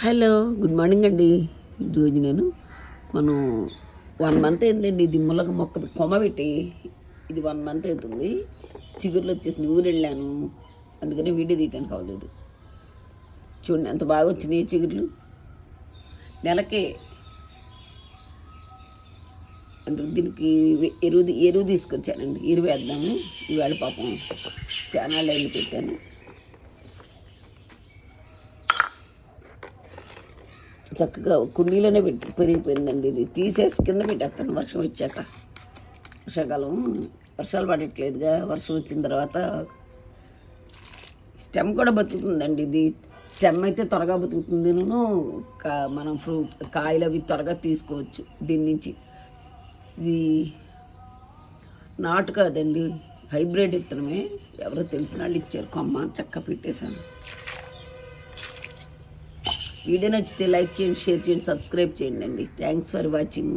Hello, good morning అండి. ఈరోజు మనం 1 మంత్ అయిందండి ఇది ములగ మొక్క కొమ్మ పెట్టి. ఇది 1 మంత్ అవుతుంది. చిగురులు వచ్చేసి ఊరు వెళ్ళాను, అందుకని వీడియో తీయటానికి అవ్వలేదు. చూడండి ఎంత బాగా వచ్చినాయి చిగురులు. నెలకే అందుకు దీనికి ఎరువు తీసుకొచ్చానండి. ఎరువు వేద్దాము ఈవేళ. పాపం చాలా లైన్లు పెట్టాను. చక్కగా కుండీలోనే పెరిగిపోయిందండి. ఇది తీసేసి కింద పెట్టేస్తాను వర్షం వచ్చాక. వర్షాకాలం వర్షాలు పడట్లేదుగా, వర్షం వచ్చిన తర్వాత స్టెమ్ కూడా బతుకుతుందండి. ఇది స్టెమ్ అయితే త్వరగా బతుకుతుంది. మనం కాయలు అవి త్వరగా తీసుకోవచ్చు దీని నుంచి. ఇది నాటు కాదండి, హైబ్రిడ్ విత్తనమే. ఎవరో తెలిసిన వాళ్ళు ఇచ్చారు కొమ్మ, చక్క పెట్టేశాను. వీడియో నచ్చితే లైక్ చేయండి, షేర్ చేయండి, సబ్స్క్రైబ్ చేయండి అండి. Thanks for watching.